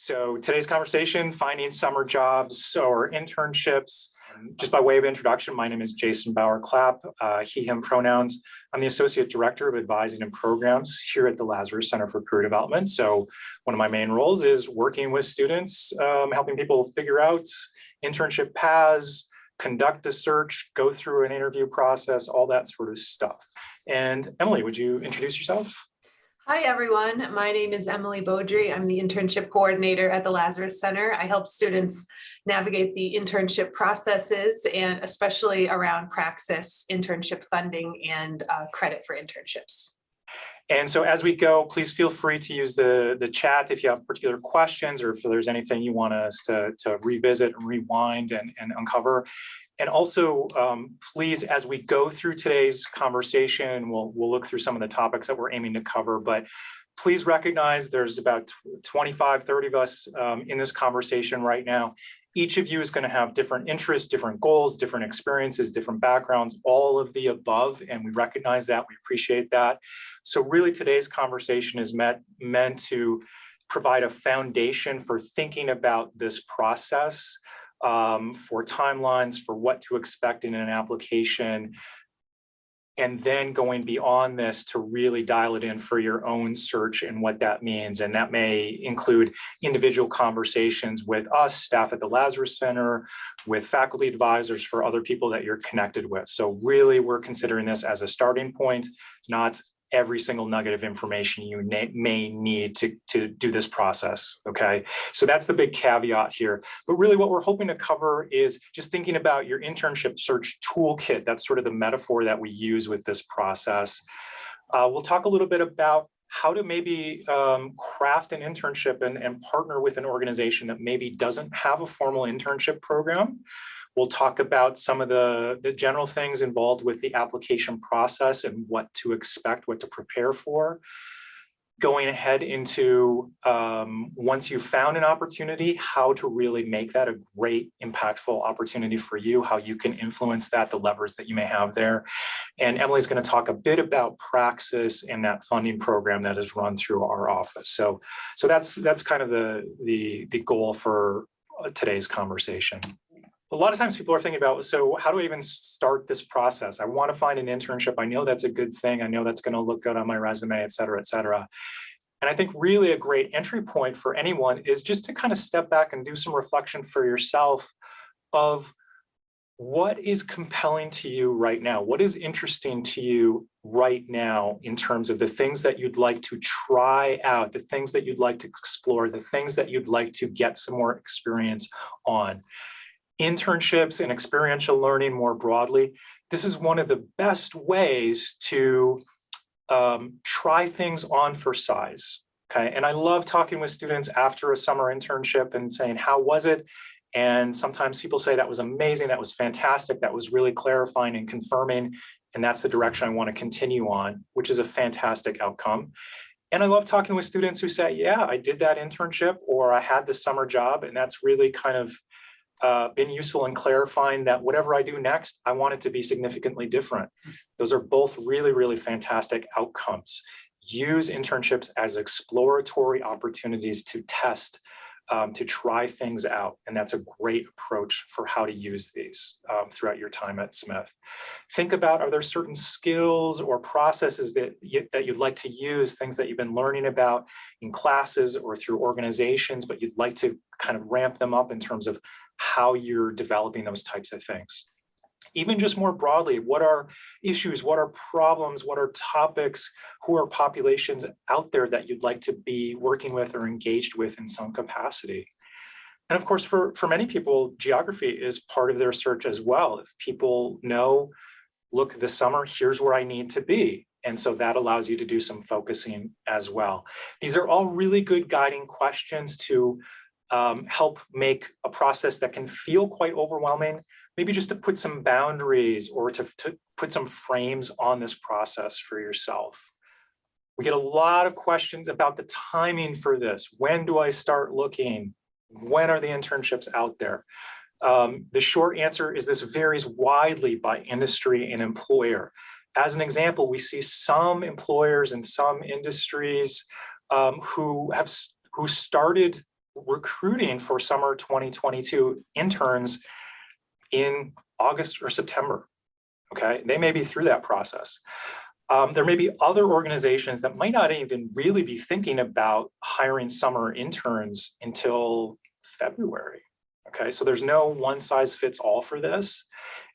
So today's conversation, finding summer jobs or internships. Just by way of introduction, my name is Jason Bauer-Clapp, he, him pronouns. I'm the Associate Director of Advising and Programs here at the Lazarus Center for Career Development. So one of my main roles is working with students, helping people figure out internship paths, conduct a search, go through an interview process, all that sort of stuff. And Emily, would you introduce yourself? Hi, everyone. My name is Emily Beaudry. I'm the internship coordinator at the Lazarus Center. I help students navigate the internship processes and especially around Praxis, internship funding, and credit for internships. And so as we go, please feel free to use the chat if you have particular questions or if there's anything you want us to revisit and rewind and uncover. And also, please, as we go through today's conversation, we'll look through some of the topics that we're aiming to cover, but please recognize there's about 25, 30 of us in this conversation right now. Each of you is going to have different interests, different goals, different experiences, different backgrounds, all of the above, and we recognize that, we appreciate that. So really today's conversation is meant to provide a foundation for thinking about this process, for timelines, for what to expect in an application, and then going beyond this to really dial it in for your own search and what that means. And that may include individual conversations with us, staff at the Lazarus Center, with faculty advisors for other people that you're connected with. So really, we're considering this as a starting point, not every single nugget of information you may need to do this process, okay? So that's the big caveat here. But really what we're hoping to cover is just thinking about your internship search toolkit. That's sort of the metaphor that we use with this process. We'll talk a little bit about how to maybe craft an internship and partner with an organization that maybe doesn't have a formal internship program. We'll talk about some of the general things involved with the application process and what to expect, what to prepare for. Going ahead into, once you've found an opportunity, how to really make that a great, impactful opportunity for you, how you can influence that, the levers that you may have there. And Emily's going to talk a bit about Praxis and that funding program that is run through our office. So that's kind of the goal for today's conversation. A lot of times people are thinking about, so how do I even start this process? I want to find an internship. I know that's a good thing. I know that's going to look good on my resume, et cetera, et cetera. And I think really a great entry point for anyone is just to kind of step back and do some reflection for yourself of what is compelling to you right now? What is interesting to you right now in terms of the things that you'd like to try out, the things that you'd like to explore, the things that you'd like to get some more experience on? Internships and experiential learning more broadly, this is one of the best ways to try things on for size, okay? And I love talking with students after a summer internship and saying, how was it? And sometimes people say that was amazing, that was fantastic, that was really clarifying and confirming, and that's the direction I want to continue on, which is a fantastic outcome. And I love talking with students who say, yeah, I did that internship or I had the summer job, and that's really kind of been useful in clarifying that whatever I do next, I want it to be significantly different. Those are both really, really fantastic outcomes. Use internships as exploratory opportunities to test, to try things out. And that's a great approach for how to use these throughout your time at Smith. Think about, are there certain skills or processes that you'd like to use, things that you've been learning about in classes or through organizations, but you'd like to kind of ramp them up in terms of how you're developing those types of things. Even just more broadly, what are issues, what are problems, what are topics, who are populations out there that you'd like to be working with or engaged with in some capacity? And of course, for many people, geography is part of their search as well. If people know, look, this summer, here's where I need to be. And so that allows you to do some focusing as well. These are all really good guiding questions to help make a process that can feel quite overwhelming, maybe just to put some boundaries or to put some frames on this process for yourself. We get a lot of questions about the timing for this. When do I start looking? When are the internships out there? The short answer is this varies widely by industry and employer. As an example, we see some employers and some industries who started recruiting for summer 2022 interns in August or September. Okay, they may be through that process. There may be other organizations that might not even really be thinking about hiring summer interns until February. Okay, so there's no one size fits all for this.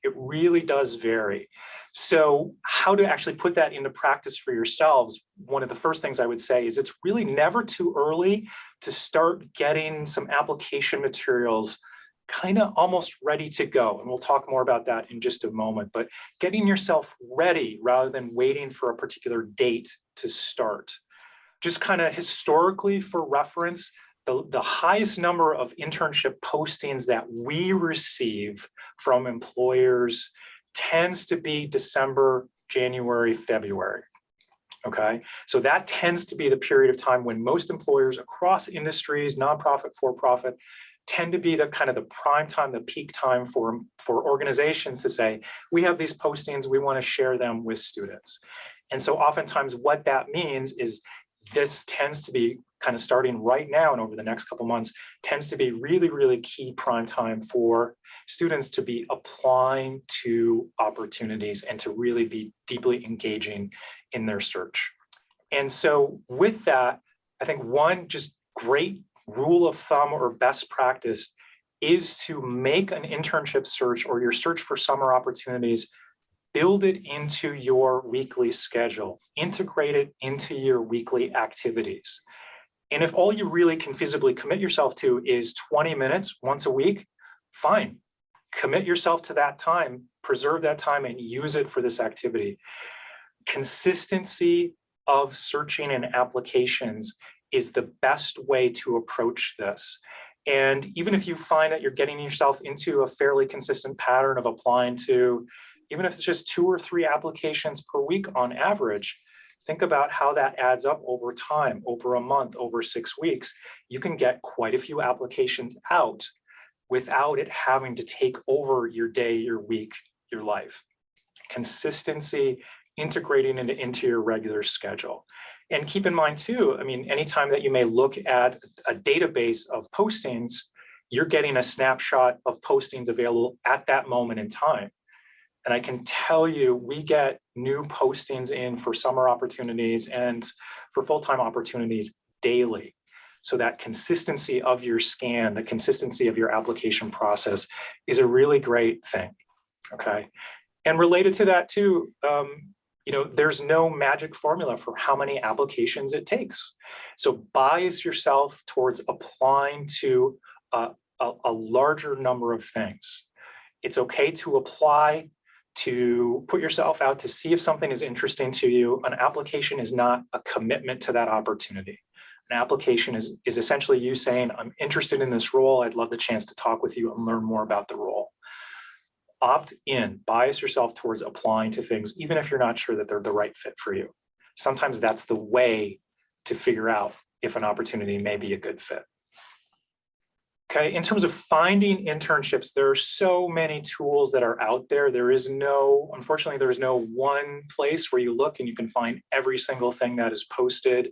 It really does vary. So how to actually put that into practice for yourselves, one of the first things I would say is it's really never too early to start getting some application materials kind of almost ready to go. And we'll talk more about that in just a moment, but getting yourself ready rather than waiting for a particular date to start. Just kind of historically for reference, the highest number of internship postings that we receive from employers tends to be December, January, February. Okay, so that tends to be the period of time when most employers across industries, nonprofit, for-profit, tend to be the kind of the prime time, the peak time for organizations to say, we have these postings, we want to share them with students. And so oftentimes what that means is this tends to be kind of starting right now and over the next couple months, tends to be really, really key prime time for students to be applying to opportunities and to really be deeply engaging in their search. And so with that, I think one just great rule of thumb or best practice is to make an internship search or your search for summer opportunities, build it into your weekly schedule, integrate it into your weekly activities. And if all you really can feasibly commit yourself to is 20 minutes once a week, fine. Commit yourself to that time, preserve that time, and use it for this activity. Consistency of searching and applications is the best way to approach this. And even if you find that you're getting yourself into a fairly consistent pattern of applying to, even if it's just 2 or 3 applications per week on average, think about how that adds up over time, over a month, over 6 weeks. You can get quite a few applications out without it having to take over your day, your week, your life. Consistency, integrating it into your regular schedule. And keep in mind too, I mean, anytime that you may look at a database of postings, you're getting a snapshot of postings available at that moment in time. And I can tell you, we get new postings in for summer opportunities and for full-time opportunities daily. So that consistency of your scan, the consistency of your application process is a really great thing, okay? And related to that too, there's no magic formula for how many applications it takes. So bias yourself towards applying to a larger number of things. It's okay to apply, to put yourself out to see if something is interesting to you. An application is not a commitment to that opportunity. An application is essentially you saying, I'm interested in this role. I'd love the chance to talk with you and learn more about the role. Opt in, bias yourself towards applying to things, even if you're not sure that they're the right fit for you. Sometimes that's the way to figure out if an opportunity may be a good fit. Okay, in terms of finding internships, there are so many tools that are out there. Unfortunately, there is no one place where you look and you can find every single thing that is posted.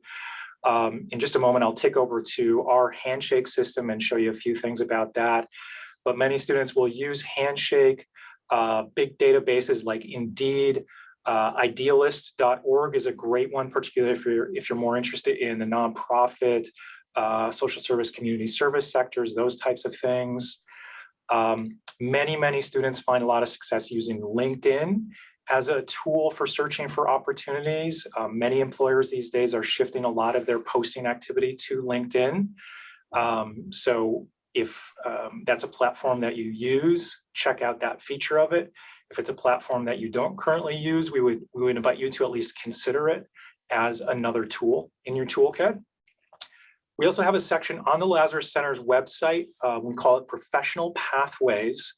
In just a moment, I'll tick over to our Handshake system and show you a few things about that. But many students will use Handshake. Big databases like Indeed, idealist.org is a great one, particularly if you're more interested in the nonprofit, social service, community service sectors, those types of things. Many students find a lot of success using LinkedIn as a tool for searching for opportunities. Many employers these days are shifting a lot of their posting activity to LinkedIn. So if that's a platform that you use, check out that feature of it. If it's a platform that you don't currently use, we would invite you to at least consider it as another tool in your toolkit. We also have a section on the Lazarus Center's website. We call it Professional Pathways,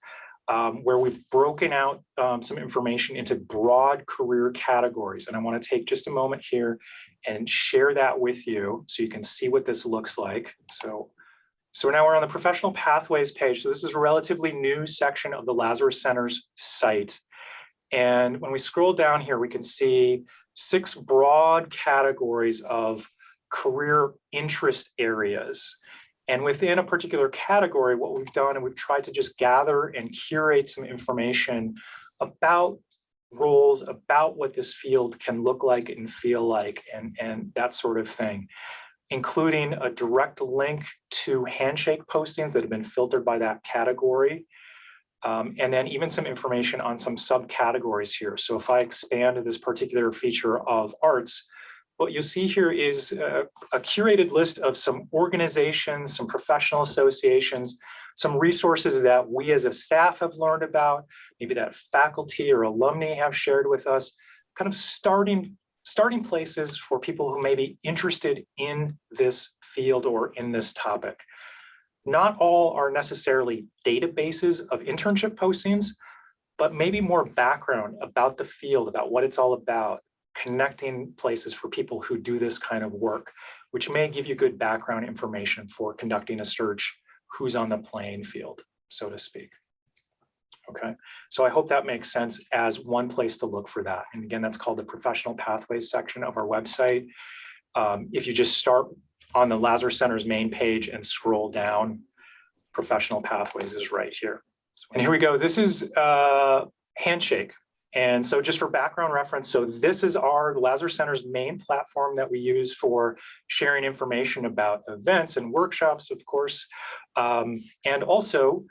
where we've broken out some information into broad career categories. And I want to take just a moment here and share that with you so you can see what this looks like. So now we're on the Professional Pathways page. So this is a relatively new section of the Lazarus Center's site. And when we scroll down here, we can see 6 broad categories of career interest areas. And within a particular category, what we've done, and we've tried to just gather and curate some information about roles, about what this field can look like and feel like, and that sort of thing, including a direct link to Handshake postings that have been filtered by that category. And then even some information on some subcategories here. So if I expand this particular feature of arts, what you'll see here is a curated list of some organizations, some professional associations, some resources that we as a staff have learned about, maybe that faculty or alumni have shared with us, kind of starting places for people who may be interested in this field or in this topic. Not all are necessarily databases of internship postings, but maybe more background about the field, about what it's all about, connecting places for people who do this kind of work, which may give you good background information for conducting a search, who's on the playing field, so to speak. Okay, so I hope that makes sense as one place to look for that. And again, that's called the Professional Pathways section of our website. If you just start on the Lazarus Center's main page and scroll down, Professional Pathways is right here. And here we go. This is Handshake. And so just for background reference, so this is our Lazarus Center's main platform that we use for sharing information about events and workshops, of course. And also,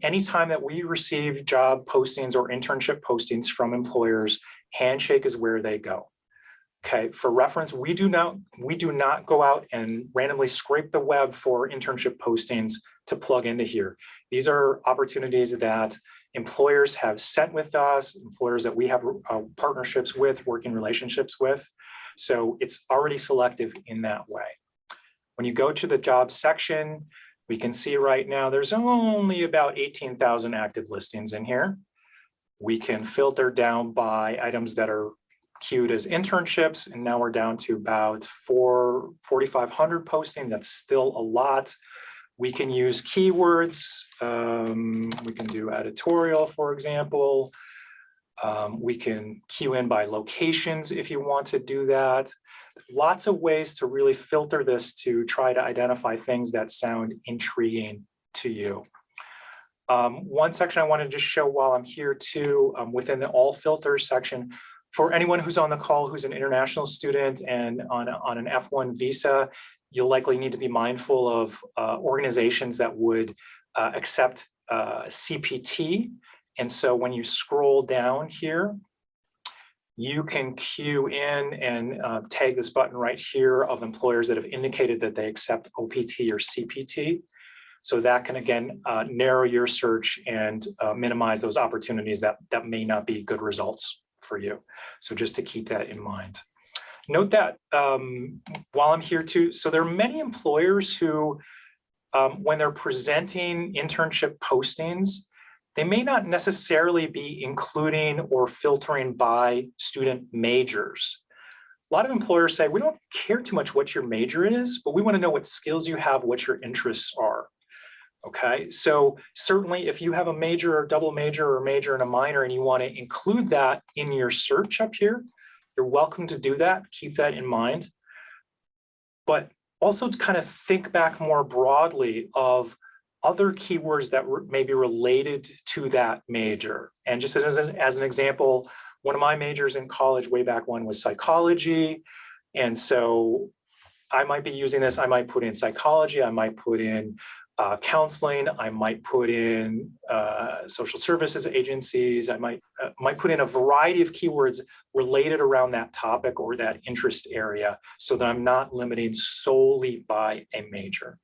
anytime that we receive job postings or internship postings from employers, Handshake is where they go. Okay, for reference, we do not go out and randomly scrape the web for internship postings to plug into here. These are opportunities that employers have sent with us, employers that we have partnerships with, working relationships with. So it's already selective in that way. When you go to the jobs section, we can see right now there's only about 18,000 active listings in here. We can filter down by items that are queued as internships, and now we're down to about 4,500 posting. That's still a lot. We can use keywords. We can do editorial, for example. We can queue in by locations if you want to do that. Lots of ways to really filter this to try to identify things that sound intriguing to you. One section I want to just show while I'm here too, within the all filters section, for anyone who's on the call who's an international student and on an F1 visa, you'll likely need to be mindful of organizations that would accept CPT. And so when you scroll down here, you can queue in and tag this button right here of employers that have indicated that they accept OPT or CPT. So that can, again, narrow your search and minimize those opportunities that may not be good results for you. So just to keep that in mind. Note that while I'm here too, so there are many employers who, when they're presenting internship postings, they may not necessarily be including or filtering by student majors. A lot of employers say, we don't care too much what your major is, but we want to know what skills you have, what your interests are. Okay, so certainly if you have a major or double major or major and a minor and you want to include that in your search up here, you're welcome to do that. Keep that in mind. But also to kind of think back more broadly of other keywords that may be related to that major. And just as an example, one of my majors in college way back when was psychology. And so I might be using this, I might put in psychology, I might put in counseling, I might put in social services agencies, I might put in a variety of keywords related around that topic or that interest area so that I'm not limiting solely by a major.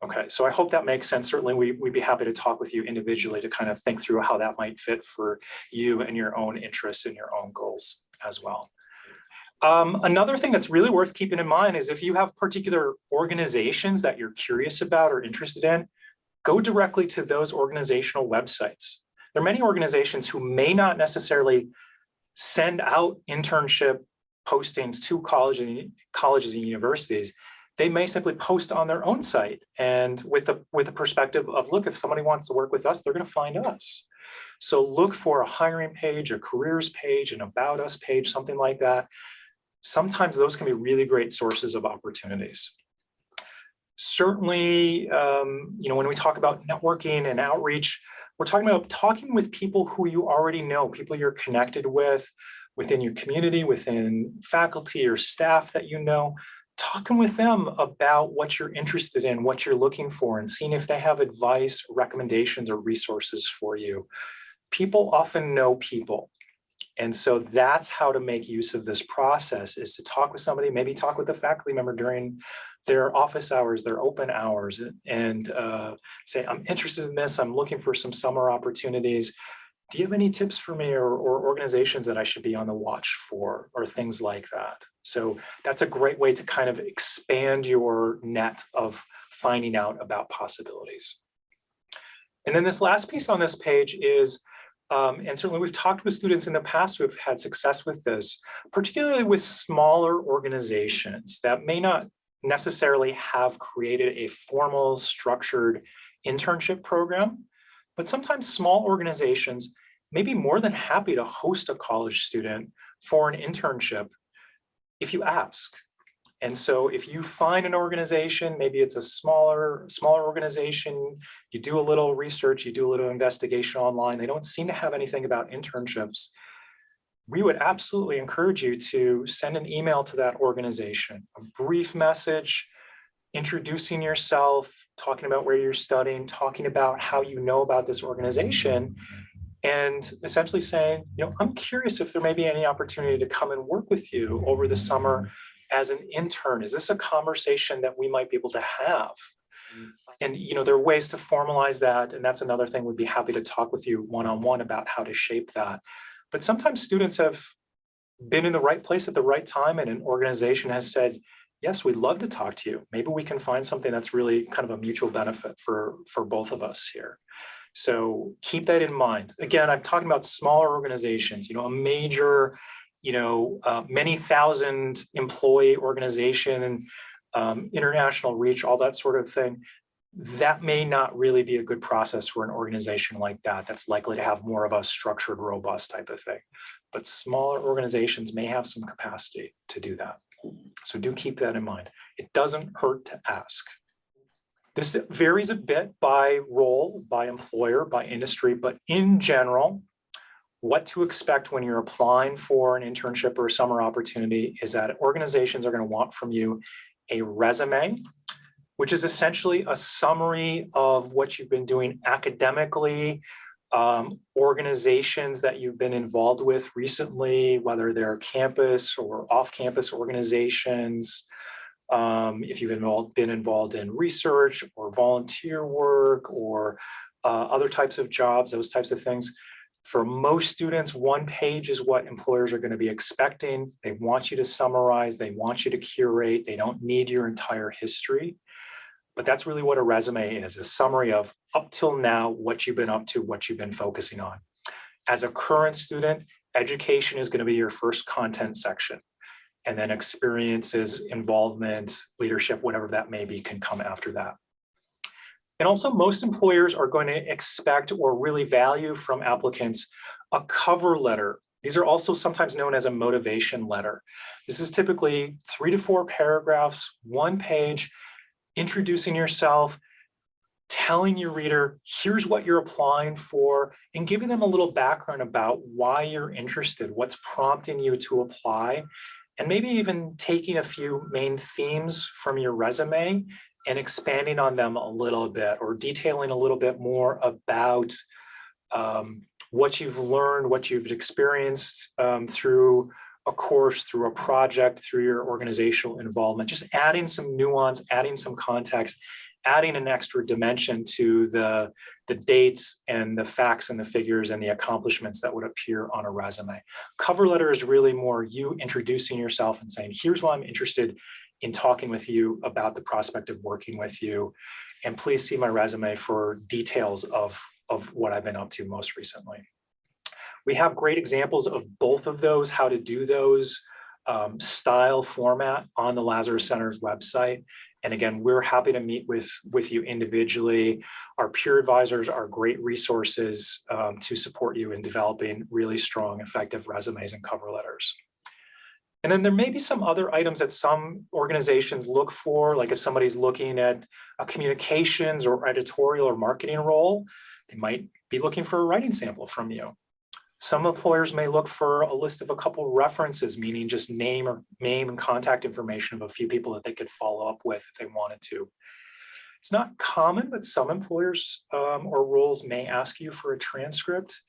Okay, so I hope that makes sense. Certainly we'd be happy to talk with you individually to kind of think through how that might fit for you and your own interests and your own goals as well. Another thing that's really worth keeping in mind is if you have particular organizations that you're curious about or interested in, go directly to those organizational websites. There are many organizations who may not necessarily send out internship postings to colleges and universities. They may simply post on their own site and with the perspective of, look, if somebody wants to work with us, they're going to find us. So look for a hiring page, a careers page, an about us page, something like that. Sometimes those can be really great sources of opportunities. Certainly, when we talk about networking and outreach, we're talking about talking with people who you already know, people you're connected with within your community, within faculty or staff that you know, talking with them about what you're interested in, what you're looking for, and seeing if they have advice, recommendations, or resources for you. People often know people. And so that's how to make use of this process, is to talk with somebody, maybe talk with a faculty member during their office hours, their open hours, and say, I'm interested in this, I'm looking for some summer opportunities. Do you have any tips for me, or organizations that I should be on the watch for, or things like that? So that's a great way to kind of expand your net of finding out about possibilities. And then this last piece on this page is, and certainly we've talked with students in the past who have had success with this, particularly with smaller organizations that may not necessarily have created a formal, structured internship program, but sometimes small organizations may be more than happy to host a college student for an internship if you ask. And so if you find an organization, maybe it's a smaller organization, you do a little research, you do a little investigation online, they don't seem to have anything about internships, we would absolutely encourage you to send an email to that organization, a brief message, introducing yourself, talking about where you're studying, talking about how you know about this organization, and essentially saying, I'm curious if there may be any opportunity to come and work with you over the summer as an intern. Is this a conversation that we might be able to have? And there are ways to formalize that, and that's another thing. We'd be happy to talk with you one-on-one about how to shape that. But sometimes students have been in the right place at the right time, and an organization has said, yes, we'd love to talk to you. Maybe we can find something that's really kind of a mutual benefit for both of us here. So keep that in mind. Again, I'm talking about smaller organizations, a major, many thousand employee organization, international reach, all that sort of thing. That may not really be a good process for an organization like that. That's likely to have more of a structured, robust type of thing. But smaller organizations may have some capacity to do that. So do keep that in mind. It doesn't hurt to ask. This varies a bit by role, by employer, by industry, but in general, what to expect when you're applying for an internship or a summer opportunity is that organizations are going to want from you a resume, which is essentially a summary of what you've been doing academically, organizations that you've been involved with recently, whether they're campus or off-campus organizations, if you've been involved in research or volunteer work or other types of jobs, those types of things. For most students, one page is what employers are going to be expecting. They want you to summarize, they want you to curate, they don't need your entire history. But that's really what a resume is, a summary of up till now, what you've been up to, what you've been focusing on. As a current student, education is going to be your first content section. And then experiences, involvement, leadership, whatever that may be, can come after that. And also, most employers are going to expect or really value from applicants a cover letter. These are also sometimes known as a motivation letter. This is typically 3 to 4 paragraphs, 1 page, introducing yourself, telling your reader, here's what you're applying for, and giving them a little background about why you're interested, what's prompting you to apply, and maybe even taking a few main themes from your resume and expanding on them a little bit, or detailing a little bit more about what you've learned, what you've experienced through a course, through a project, through your organizational involvement, just adding some nuance, adding some context, adding an extra dimension to the dates and the facts and the figures and the accomplishments that would appear on a resume. Cover letter is really more you introducing yourself and saying, here's why I'm interested in talking with you about the prospect of working with you. And please see my resume for details of what I've been up to most recently. We have great examples of both of those, how to do those style format on the Lazarus Center's website. And again, we're happy to meet with you individually. Our peer advisors are great resources to support you in developing really strong, effective resumes and cover letters. And then there may be some other items that some organizations look for, like if somebody's looking at a communications or editorial or marketing role, they might be looking for a writing sample from you. Some employers may look for a list of a couple references, meaning just name and contact information of a few people that they could follow up with if they wanted to. It's not common, but some employers or roles may ask you for a transcript.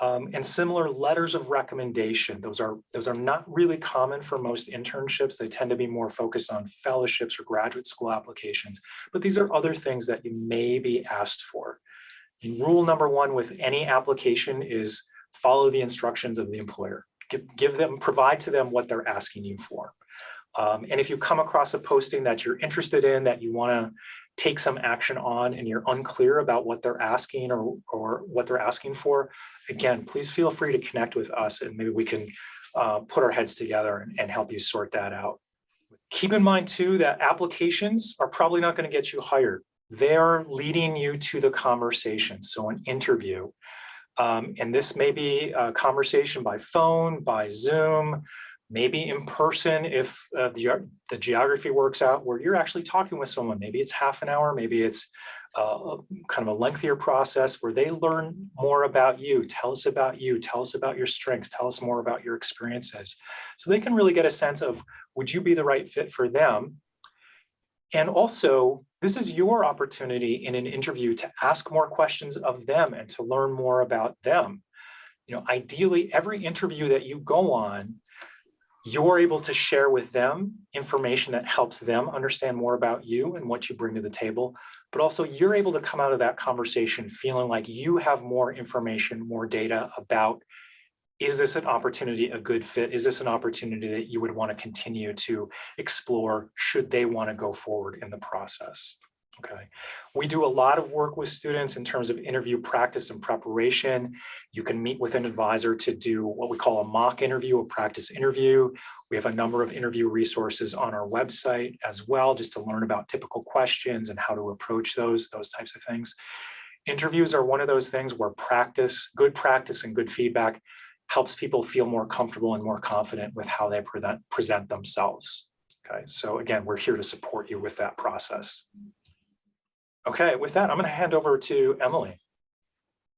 And similar letters of recommendation. Those are not really common for most internships. They tend to be more focused on fellowships or graduate school applications, but these are other things that you may be asked for. And rule number one with any application is follow the instructions of the employer. Provide to them what they're asking you for. And if you come across a posting that you're interested in, that you want to take some action on and you're unclear about what they're asking or what they're asking for, again, please feel free to connect with us and maybe we can put our heads together and help you sort that out. Keep in mind too that applications are probably not going to get you hired. They're leading you to the conversation, so an interview. And this may be a conversation by phone, by Zoom, maybe in person if the geography works out where you're actually talking with someone. Maybe it's half an hour, maybe it's kind of a lengthier process where they learn more about you. Tell us about you, tell us about your strengths, tell us more about your experiences. So they can really get a sense of, would you be the right fit for them? And also, this is your opportunity in an interview to ask more questions of them and to learn more about them. You know, ideally, every interview that you go on, you're able to share with them information that helps them understand more about you and what you bring to the table, but also you're able to come out of that conversation feeling like you have more information, more data about, is this an opportunity, a good fit? Is this an opportunity that you would want to continue to explore should they want to go forward in the process? Okay. We do a lot of work with students in terms of interview practice and preparation. You can meet with an advisor to do what we call a mock interview, a practice interview. We have a number of interview resources on our website as well, just to learn about typical questions and how to approach those types of things. Interviews are one of those things where good practice and good feedback helps people feel more comfortable and more confident with how they present themselves. Okay, so again, we're here to support you with that process. Okay, with that, I'm going to hand over to Emily.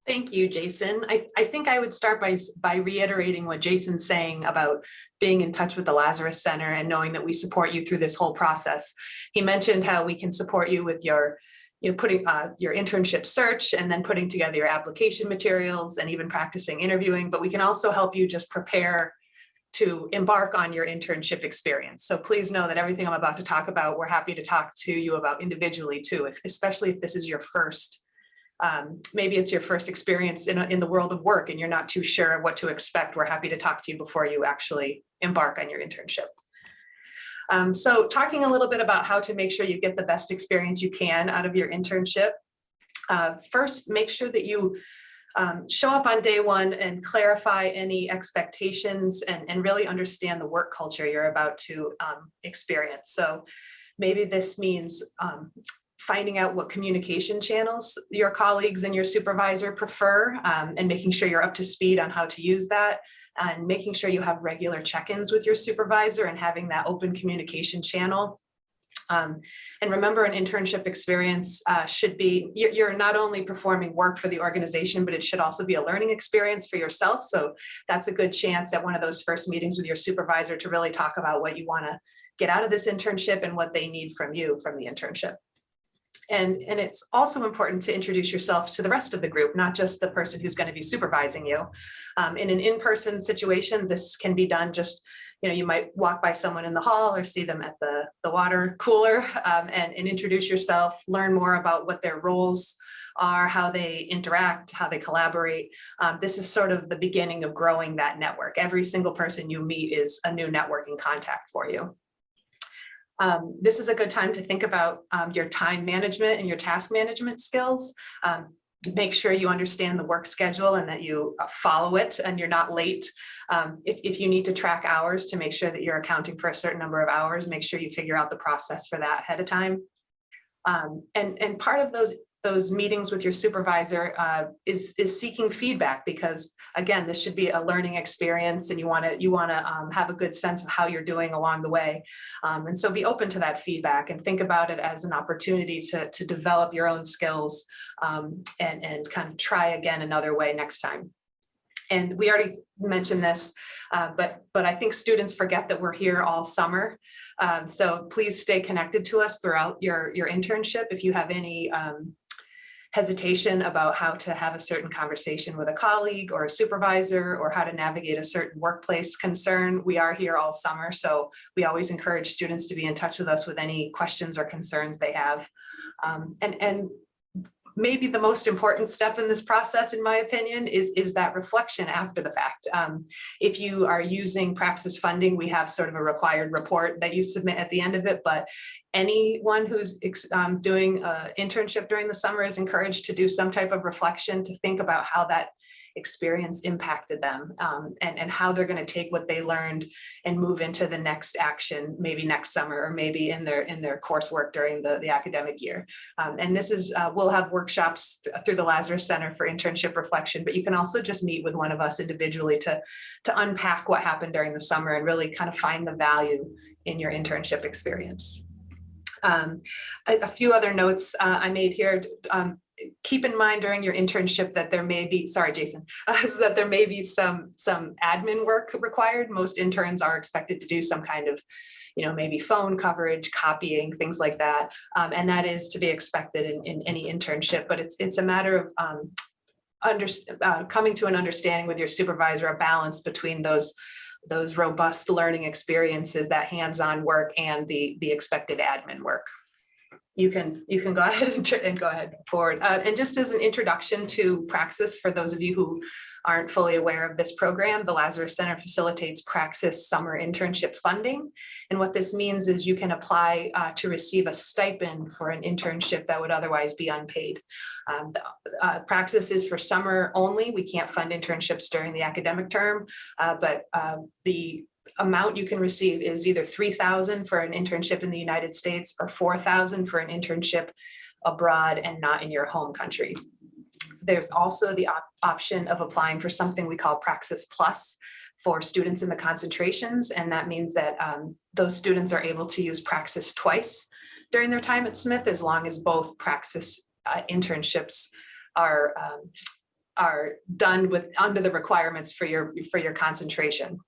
Thank you, Jason. I think I would start by reiterating what Jason's saying about being in touch with the Lazarus Center and knowing that we support you through this whole process. He mentioned how we can support you with your putting your internship search and then putting together your application materials and even practicing interviewing, but we can also help you just prepare to embark on your internship experience. So please know that everything I'm about to talk about, we're happy to talk to you about individually too, especially if this is your first, maybe it's your first experience in the world of work and you're not too sure what to expect. We're happy to talk to you before you actually embark on your internship. So talking a little bit about how to make sure you get the best experience you can out of your internship. First, make sure that you show up on day one and clarify any expectations and really understand the work culture you're about to experience. So maybe this means finding out what communication channels your colleagues and your supervisor prefer and making sure you're up to speed on how to use that, and making sure you have regular check-ins with your supervisor and having that open communication channel. And remember, an internship experience should be, you're not only performing work for the organization, but it should also be a learning experience for yourself. So that's a good chance at one of those first meetings with your supervisor to really talk about what you want to get out of this internship and what they need from you from the internship. And it's also important to introduce yourself to the rest of the group, not just the person who's going to be supervising you. In an in-person situation, this can be done just, you might walk by someone in the hall or see them at the water cooler and introduce yourself, learn more about what their roles are, how they interact, how they collaborate. This is sort of the beginning of growing that network. Every single person you meet is a new networking contact for you. This is a good time to think about your time management and your task management skills. Make sure you understand the work schedule and that you follow it and you're not late. If you need to track hours to make sure that you're accounting for a certain number of hours, make sure you figure out the process for that ahead of time. And part of those meetings with your supervisor is seeking feedback, because again, this should be a learning experience, and you want to have a good sense of how you're doing along the way. And so be open to that feedback and think about it as an opportunity to develop your own skills, and kind of try again another way next time. And we already mentioned this, but I think students forget that we're here all summer. So please stay connected to us throughout your internship. If you have any hesitation about how to have a certain conversation with a colleague or a supervisor, or how to navigate a certain workplace concern, we are here all summer. So we always encourage students to be in touch with us with any questions or concerns they have. And maybe the most important step in this process, in my opinion, is that reflection after the fact. If you are using Praxis funding, we have sort of a required report that you submit at the end of it, but anyone who's doing an internship during the summer is encouraged to do some type of reflection, to think about how that experience impacted them, and how they're going to take what they learned and move into the next action, maybe next summer, or maybe in their coursework during the academic year. And this is, we'll have workshops through the Lazarus Center for internship reflection, but you can also just meet with one of us individually to unpack what happened during the summer and really kind of find the value in your internship experience. A few other notes I made here. Keep in mind during your internship that there may be, sorry, Jason, that there may be some admin work required. Most interns are expected to do some kind of, maybe phone coverage, copying, things like that. And that is to be expected in any internship, but it's a matter of coming to an understanding with your supervisor, a balance between those robust learning experiences, that hands-on work, and the expected admin work. You can go ahead and go ahead forward. And just as an introduction to Praxis, for those of you who aren't fully aware of this program, the Lazarus Center facilitates Praxis summer internship funding. And what this means is you can apply to receive a stipend for an internship that would otherwise be unpaid. Praxis is for summer only. We can't fund internships during the academic term, but the amount you can receive is either $3,000 for an internship in the United States, or $4,000 for an internship abroad and not in your home country. There's also the option of applying for something we call Praxis Plus for students in the concentrations, and that means that those students are able to use Praxis twice during their time at Smith, as long as both Praxis internships are done under the requirements for your concentration.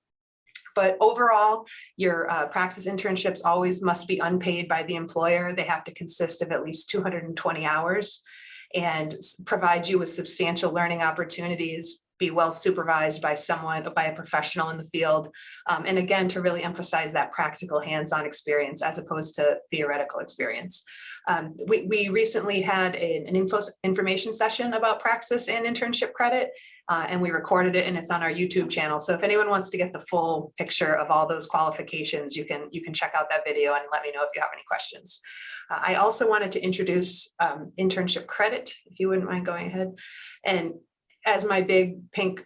But overall, your Praxis internships always must be unpaid by the employer. They have to consist of at least 220 hours and provide you with substantial learning opportunities, be well supervised by a professional in the field. And again, to really emphasize that practical hands-on experience as opposed to theoretical experience. We recently had an information session about Praxis and internship credit, and we recorded it, and it's on our YouTube channel. So if anyone wants to get the full picture of all those qualifications, you can check out that video and let me know if you have any questions. I also wanted to introduce internship credit, if you wouldn't mind going ahead. And as my big pink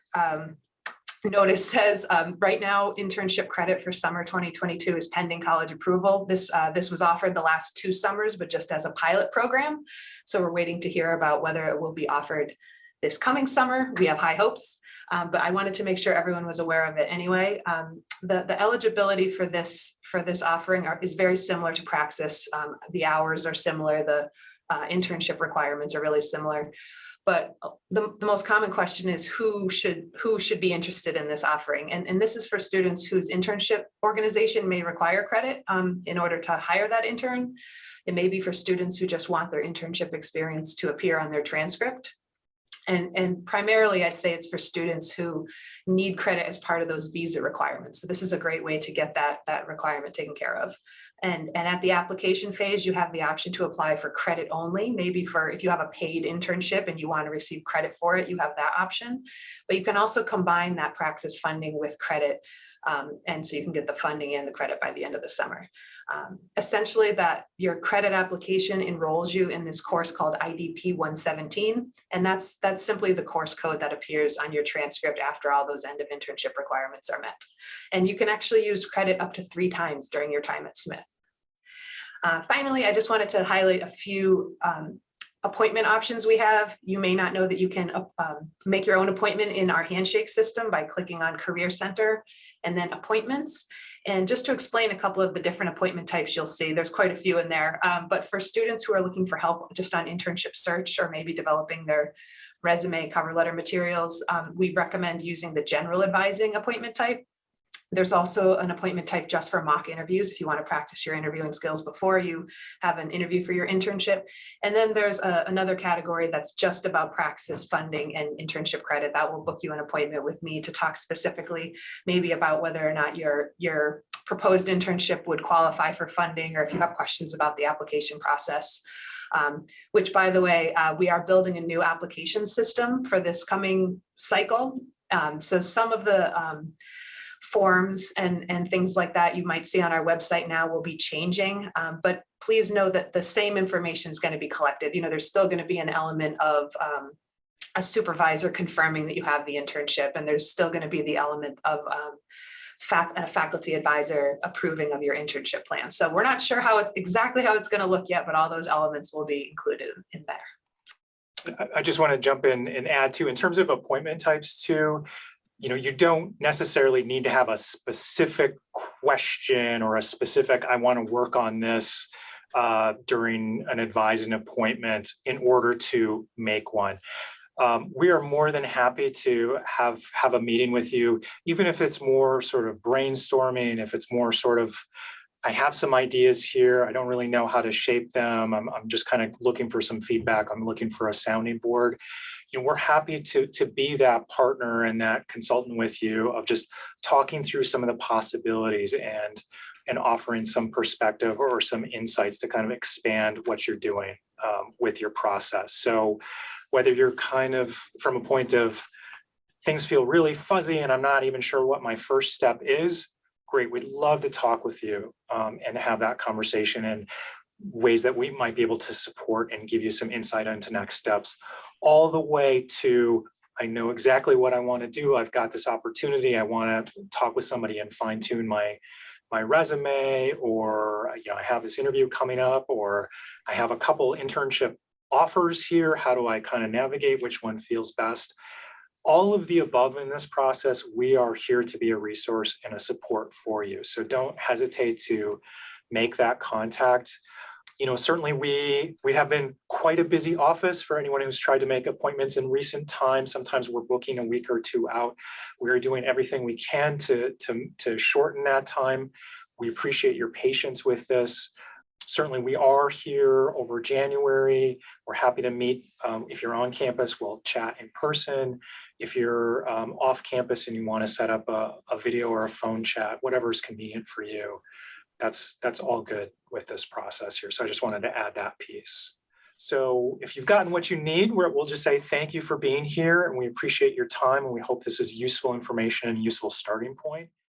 notice says, right now, internship credit for summer 2022 is pending college approval. This was offered the last 2 summers, but just as a pilot program. So we're waiting to hear about whether it will be offered this coming summer. We have high hopes, but I wanted to make sure everyone was aware of it anyway. The eligibility for this offering is very similar to Praxis. The hours are similar. The internship requirements are really similar. But the most common question is who should be interested in this offering? And this is for students whose internship organization may require credit in order to hire that intern. It may be for students who just want their internship experience to appear on their transcript. And primarily, I'd say it's for students who need credit as part of those visa requirements. So this is a great way to get that requirement taken care of. And at the application phase, you have the option to apply for credit only. Maybe if you have a paid internship and you want to receive credit for it, you have that option. But you can also combine that Praxis funding with credit. And so you can get the funding and the credit by the end of the summer. Essentially, that your credit application enrolls you in this course called IDP 117. And that's simply the course code that appears on your transcript after all those end of internship requirements are met. And you can actually use credit up to 3 times during your time at Smith. Finally, I just wanted to highlight a few appointment options we have. You may not know that you can make your own appointment in our Handshake system by clicking on Career Center and then Appointments. And just to explain a couple of the different appointment types you'll see, there's quite a few in there. But for students who are looking for help just on internship search or maybe developing their resume, cover letter materials, we recommend using the general advising appointment type. There's also an appointment type just for mock interviews if you want to practice your interviewing skills before you have an interview for your internship. And then there's another category that's just about Praxis funding and internship credit that will book you an appointment with me to talk specifically maybe about whether or not your proposed internship would qualify for funding, or if you have questions about the application process. Which, by the way, we are building a new application system for this coming cycle. So some of the forms and things like that you might see on our website now will be changing, but please know that the same information is going to be collected. There's still going to be an element of a supervisor confirming that you have the internship, and there's still going to be the element of a faculty advisor approving of your internship plan. So we're not sure exactly how it's going to look yet, but all those elements will be included in there. I just want to jump in and add too, in terms of appointment types too, you don't necessarily need to have a specific question or a specific, I want to work on this during an advising appointment in order to make one. We are more than happy to have a meeting with you, even if it's more sort of brainstorming, if it's more sort of, I have some ideas here, I don't really know how to shape them, I'm just kind of looking for some feedback, I'm looking for a sounding board. We're happy to be that partner and that consultant with you of just talking through some of the possibilities and offering some perspective or some insights to kind of expand what you're doing with your process. So whether you're kind of from a point of things feel really fuzzy and I'm not even sure what my first step is, great, we'd love to talk with you and have that conversation and ways that we might be able to support and give you some insight into next steps, all the way to, I know exactly what I want to do. I've got this opportunity. I want to talk with somebody and fine tune my resume, or I have this interview coming up, or I have a couple internship offers here. How do I kind of navigate which one feels best? All of the above in this process, we are here to be a resource and a support for you. So don't hesitate to make that contact. Certainly we have been quite a busy office for anyone who's tried to make appointments in recent times. Sometimes we're booking a week or two out. We're doing everything we can to shorten that time. We appreciate your patience with this. Certainly we are here over January. We're happy to meet. If you're on campus, we'll chat in person. If you're off campus and you want to set up a video or a phone chat, whatever's convenient for you, that's all good with this process here. So I just wanted to add that piece. So if you've gotten what you need, we'll just say thank you for being here, and we appreciate your time, and we hope this is useful information and a useful starting point.